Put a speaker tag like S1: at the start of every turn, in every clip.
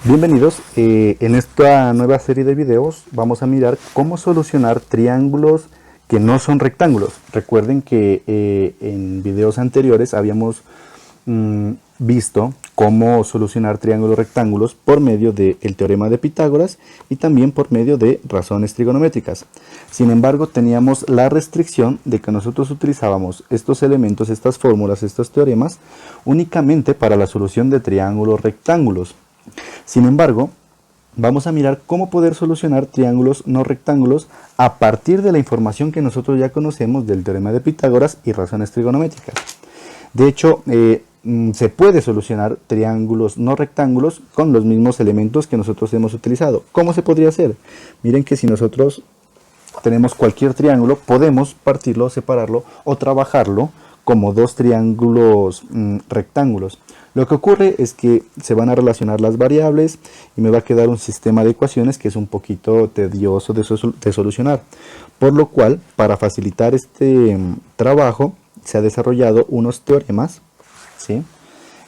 S1: Bienvenidos, en esta nueva serie de videos vamos a mirar cómo solucionar triángulos que no son rectángulos. Recuerden que en videos anteriores habíamos visto cómo solucionar triángulos rectángulos por medio del teorema de Pitágoras y también por medio de razones trigonométricas. Sin embargo, teníamos la restricción de que nosotros utilizábamos estos elementos, estas fórmulas, estos teoremas únicamente para la solución de triángulos rectángulos. Sin embargo, vamos a mirar cómo poder solucionar triángulos no rectángulos a partir de la información que nosotros ya conocemos del teorema de Pitágoras y razones trigonométricas. De hecho, se puede solucionar triángulos no rectángulos con los mismos elementos que nosotros hemos utilizado. ¿Cómo se podría hacer? Miren que si nosotros tenemos cualquier triángulo, podemos partirlo, separarlo o trabajarlo como dos triángulos rectángulos. Lo que ocurre es que se van a relacionar las variables y me va a quedar un sistema de ecuaciones que es un poquito tedioso de solucionar. Por lo cual, para facilitar este trabajo, se ha desarrollado unos teoremas, ¿sí?,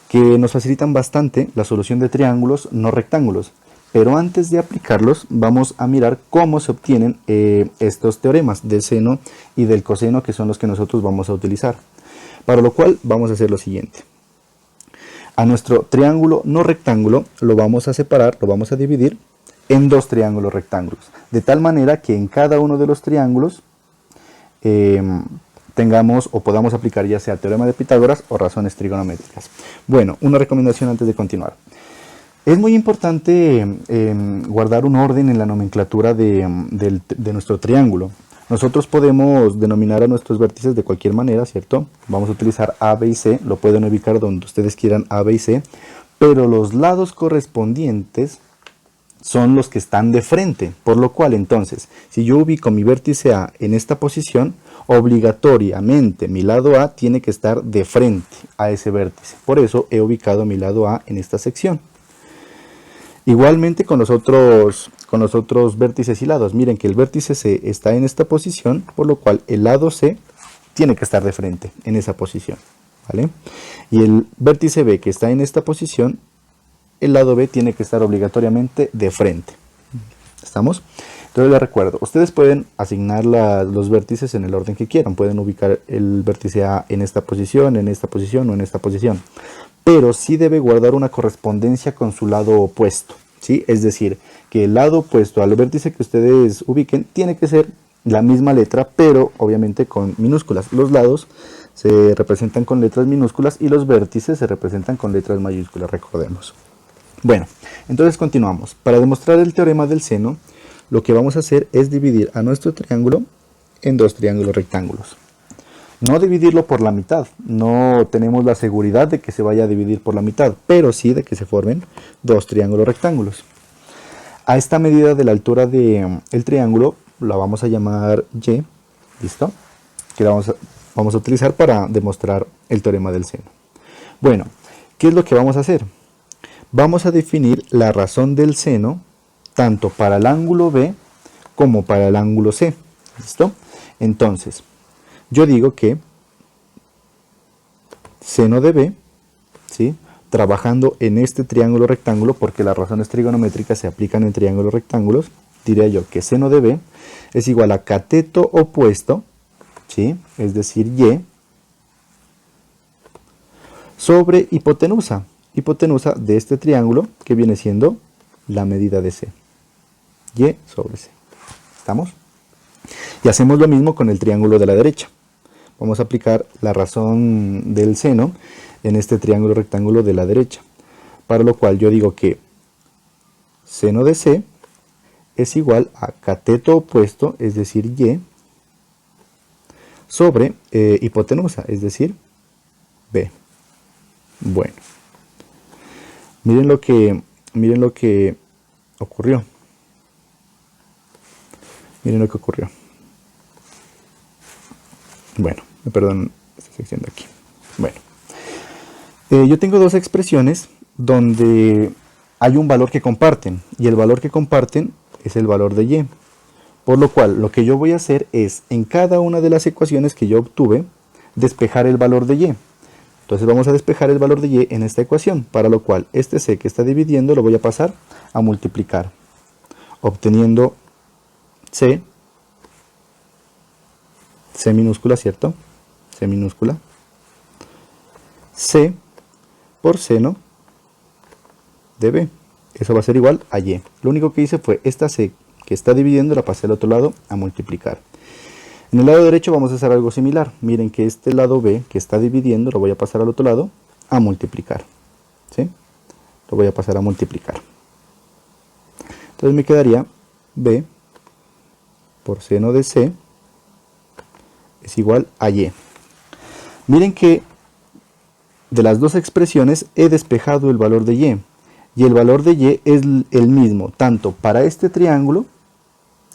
S1: que nos facilitan bastante la solución de triángulos no rectángulos. Pero antes de aplicarlos, vamos a mirar cómo se obtienen estos teoremas del seno y del coseno, que son los que nosotros vamos a utilizar. Para lo cual, vamos a hacer lo siguiente. A nuestro triángulo no rectángulo lo vamos a separar, lo vamos a dividir en dos triángulos rectángulos. De tal manera que en cada uno de los triángulos tengamos o podamos aplicar ya sea teorema de Pitágoras o razones trigonométricas. Bueno, una recomendación antes de continuar. Es muy importante guardar un orden en la nomenclatura de nuestro triángulo. Nosotros podemos denominar a nuestros vértices de cualquier manera, ¿cierto? Vamos a utilizar A, B y C, lo pueden ubicar donde ustedes quieran, A, B y C, pero los lados correspondientes son los que están de frente, por lo cual entonces, si yo ubico mi vértice A en esta posición, obligatoriamente mi lado A tiene que estar de frente a ese vértice. Por eso he ubicado mi lado A en esta sección. Igualmente con los otros vértices y lados. Miren que el vértice C está en esta posición, por lo cual el lado C tiene que estar de frente en esa posición, ¿vale? Y el vértice B que está en esta posición, el lado B tiene que estar obligatoriamente de frente. ¿Estamos? Entonces les recuerdo, ustedes pueden asignar los vértices en el orden que quieran. Pueden ubicar el vértice A en esta posición o en esta posición. Pero sí debe guardar una correspondencia con su lado opuesto, ¿sí? Es decir, que el lado opuesto al vértice que ustedes ubiquen tiene que ser la misma letra, pero obviamente con minúsculas. Los lados se representan con letras minúsculas y los vértices se representan con letras mayúsculas, recordemos. Bueno, entonces continuamos. Para demostrar el teorema del seno, lo que vamos a hacer es dividir a nuestro triángulo en dos triángulos rectángulos. No dividirlo por la mitad, no tenemos la seguridad de que se vaya a dividir por la mitad, pero sí de que se formen dos triángulos rectángulos. A esta medida de la altura del triángulo la vamos a llamar Y, ¿listo? Que la vamos a utilizar para demostrar el teorema del seno. Bueno, ¿qué es lo que vamos a hacer? Vamos a definir la razón del seno tanto para el ángulo B como para el ángulo C, ¿listo? Entonces, yo digo que seno de B, ¿sí?, trabajando en este triángulo rectángulo, porque las razones trigonométricas se aplican en triángulos rectángulos, diría yo que seno de B es igual a cateto opuesto, ¿sí?, es decir, Y, sobre hipotenusa de este triángulo, que viene siendo la medida de C. Y sobre C. ¿Estamos? Y hacemos lo mismo con el triángulo de la derecha. Vamos a aplicar la razón del seno en este triángulo rectángulo de la derecha. Para lo cual yo digo que seno de C es igual a cateto opuesto, es decir, Y, sobre hipotenusa, es decir, B. Bueno. Miren lo que ocurrió. Miren lo que ocurrió. Bueno, me perdonan esta sección de aquí. Bueno, yo tengo dos expresiones donde hay un valor que comparten, y el valor que comparten es el valor de Y. Por lo cual, lo que yo voy a hacer es, en cada una de las ecuaciones que yo obtuve, despejar el valor de Y. Entonces vamos a despejar el valor de y en esta ecuación, para lo cual este c que está dividiendo lo voy a pasar a multiplicar, obteniendo c minúscula, ¿cierto? C minúscula, c por seno de b. Eso va a ser igual a y. Lo único que hice fue esta c que está dividiendo la pasé al otro lado a multiplicar. En el lado derecho vamos a hacer algo similar. Miren que este lado b que está dividiendo lo voy a pasar al otro lado a multiplicar. ¿Sí? Lo voy a pasar a multiplicar. Entonces me quedaría b por seno de c es igual a y. Miren que de las dos expresiones he despejado el valor de y. Y el valor de y es el mismo, tanto para este triángulo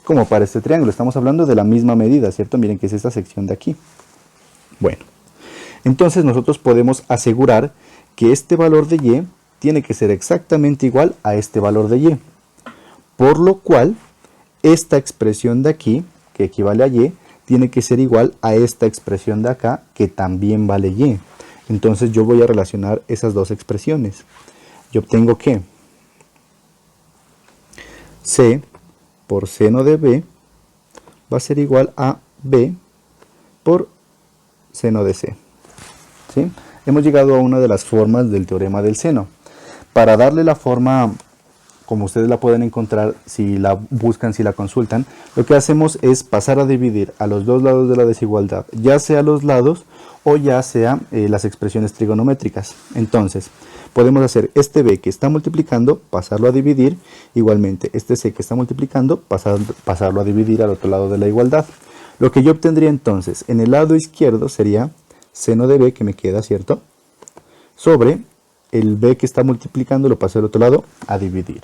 S1: como para este triángulo. Estamos hablando de la misma medida, ¿cierto? Miren que es esta sección de aquí. Bueno, entonces nosotros podemos asegurar que este valor de y tiene que ser exactamente igual a este valor de y. Por lo cual, esta expresión de aquí, que equivale a y, tiene que ser igual a esta expresión de acá, que también vale y. Entonces yo voy a relacionar esas dos expresiones. Y obtengo que c por seno de b va a ser igual a b por seno de c. ¿Sí? Hemos llegado a una de las formas del teorema del seno. Para darle la forma, como ustedes la pueden encontrar si la buscan, si la consultan, lo que hacemos es pasar a dividir a los dos lados de la desigualdad, ya sea los lados o ya sea las expresiones trigonométricas. Entonces, podemos hacer este b que está multiplicando, pasarlo a dividir, igualmente este c que está multiplicando, pasarlo a dividir al otro lado de la igualdad. Lo que yo obtendría entonces en el lado izquierdo sería seno de b, que me queda, ¿cierto?, sobre el b que está multiplicando, lo paso al otro lado a dividir.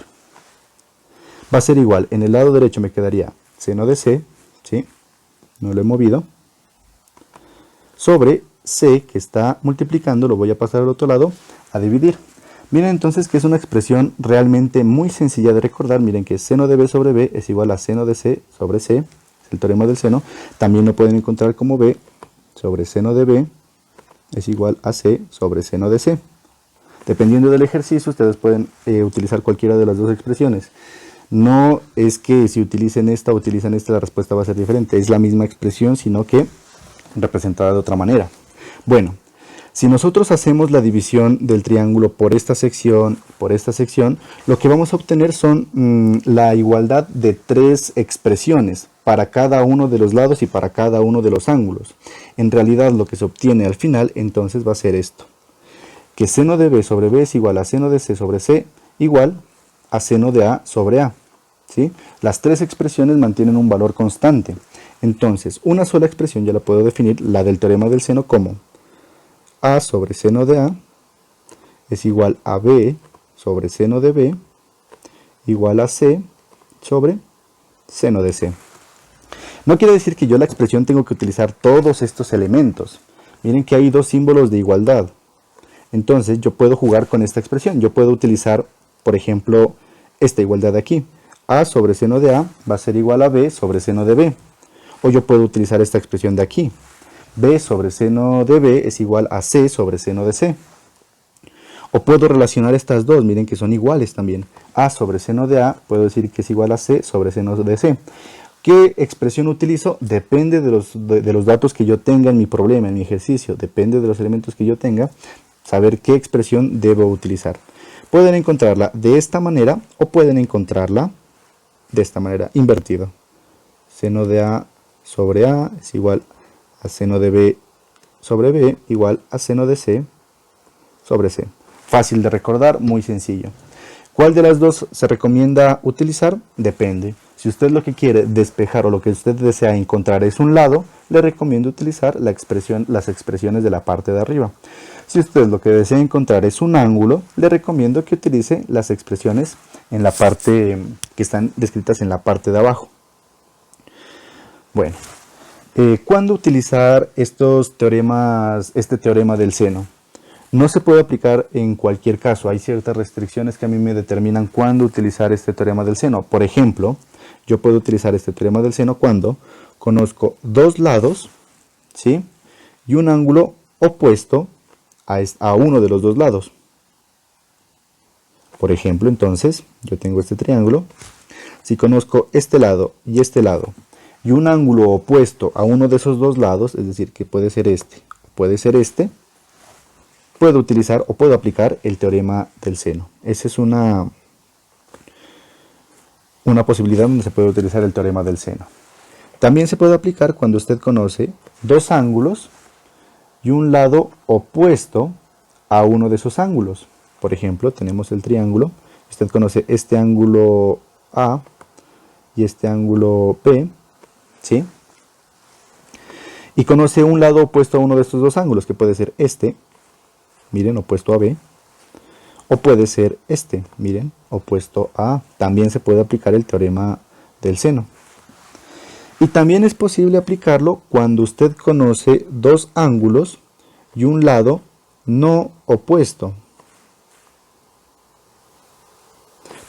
S1: Va a ser igual, en el lado derecho me quedaría seno de c, ¿sí?, no lo he movido, sobre c que está multiplicando, lo voy a pasar al otro lado a dividir. Miren entonces que es una expresión realmente muy sencilla de recordar. Miren que seno de b sobre b es igual a seno de c sobre c, es el teorema del seno. También lo pueden encontrar como b sobre seno de b es igual a c sobre seno de c. Dependiendo del ejercicio, ustedes pueden utilizar cualquiera de las dos expresiones. No es que si utilicen esta o utilizan esta, la respuesta va a ser diferente. Es la misma expresión, sino que representada de otra manera. Bueno, si nosotros hacemos la división del triángulo por esta sección, lo que vamos a obtener son la igualdad de tres expresiones para cada uno de los lados y para cada uno de los ángulos. En realidad lo que se obtiene al final entonces va a ser esto, que seno de b sobre b es igual a seno de c sobre c igual a seno de a sobre a. ¿Sí? Las tres expresiones mantienen un valor constante. Entonces, una sola expresión ya la puedo definir, la del teorema del seno, como a sobre seno de a es igual a b sobre seno de b igual a c sobre seno de c. No quiere decir que yo la expresión tengo que utilizar todos estos elementos. Miren que hay dos símbolos de igualdad. Entonces yo puedo jugar con esta expresión. Yo puedo utilizar, por ejemplo, esta igualdad de aquí. A sobre seno de a va a ser igual a b sobre seno de b. O yo puedo utilizar esta expresión de aquí. b sobre seno de b es igual a c sobre seno de c. O puedo relacionar estas dos, miren que son iguales también. A sobre seno de a puedo decir que es igual a c sobre seno de c. ¿Qué expresión utilizo? Depende de los datos que yo tenga en mi problema, en mi ejercicio. Depende de los elementos que yo tenga, saber qué expresión debo utilizar. Pueden encontrarla de esta manera o pueden encontrarla de esta manera, invertido. Seno de a sobre a es igual a seno de b sobre b igual a seno de c sobre c. Fácil de recordar, muy sencillo. ¿Cuál de las dos se recomienda utilizar? Depende. Si usted lo que quiere despejar o lo que usted desea encontrar es un lado, le recomiendo utilizar las expresiones de la parte de arriba. Si usted lo que desea encontrar es un ángulo, le recomiendo que utilice las expresiones en la parte que están descritas en la parte de abajo. Bueno, ¿cuándo utilizar este teorema del seno? No se puede aplicar en cualquier caso. Hay ciertas restricciones que a mí me determinan cuándo utilizar este teorema del seno. Por ejemplo, yo puedo utilizar este teorema del seno cuando conozco dos lados, ¿sí?, y un ángulo opuesto a uno de los dos lados. Por ejemplo, entonces, yo tengo este triángulo. Si conozco este lado, y un ángulo opuesto a uno de esos dos lados, es decir, que puede ser este, puedo utilizar o puedo aplicar el teorema del seno. Esa es una posibilidad donde se puede utilizar el teorema del seno. También se puede aplicar cuando usted conoce dos ángulos y un lado opuesto a uno de esos ángulos. Por ejemplo, tenemos el triángulo, usted conoce este ángulo A y este ángulo B, ¿sí? Y conoce un lado opuesto a uno de estos dos ángulos, que puede ser este, miren, opuesto a B, o puede ser este, miren, opuesto a A. También se puede aplicar el teorema del seno. Y también es posible aplicarlo cuando usted conoce dos ángulos y un lado no opuesto.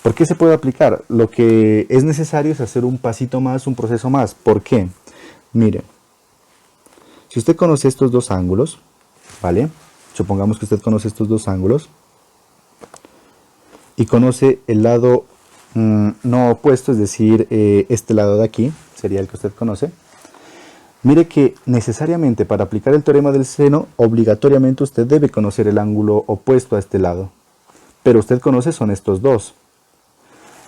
S1: ¿Por qué se puede aplicar? Lo que es necesario es hacer un pasito más, un proceso más. ¿Por qué? Miren, si usted conoce estos dos ángulos, ¿vale? Supongamos que usted conoce estos dos ángulos y conoce el lado no opuesto, es decir, este lado de aquí, sería el que usted conoce. Mire que necesariamente para aplicar el teorema del seno, obligatoriamente usted debe conocer el ángulo opuesto a este lado. Pero usted conoce son estos dos.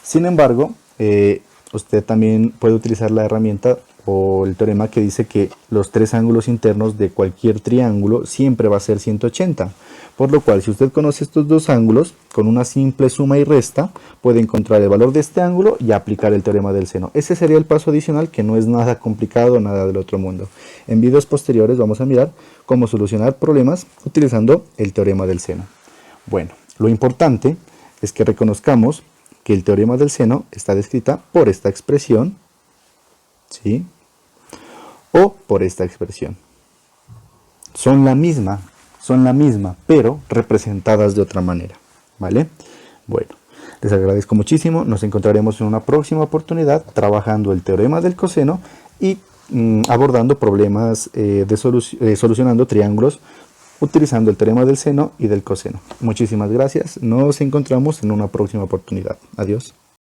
S1: Sin embargo, usted también puede utilizar la herramienta o el teorema que dice que los tres ángulos internos de cualquier triángulo siempre va a ser 180. Por lo cual, si usted conoce estos dos ángulos, con una simple suma y resta, puede encontrar el valor de este ángulo y aplicar el teorema del seno. Ese sería el paso adicional, que no es nada complicado, nada del otro mundo. En videos posteriores vamos a mirar cómo solucionar problemas utilizando el teorema del seno. Bueno, lo importante es que reconozcamos que el teorema del seno está descrita por esta expresión, ¿sí? O por esta expresión. Son la misma, pero representadas de otra manera, ¿vale? Bueno, les agradezco muchísimo. Nos encontraremos en una próxima oportunidad trabajando el teorema del coseno y abordando problemas solucionando triángulos utilizando el teorema del seno y del coseno. Muchísimas gracias. Nos encontramos en una próxima oportunidad. Adiós.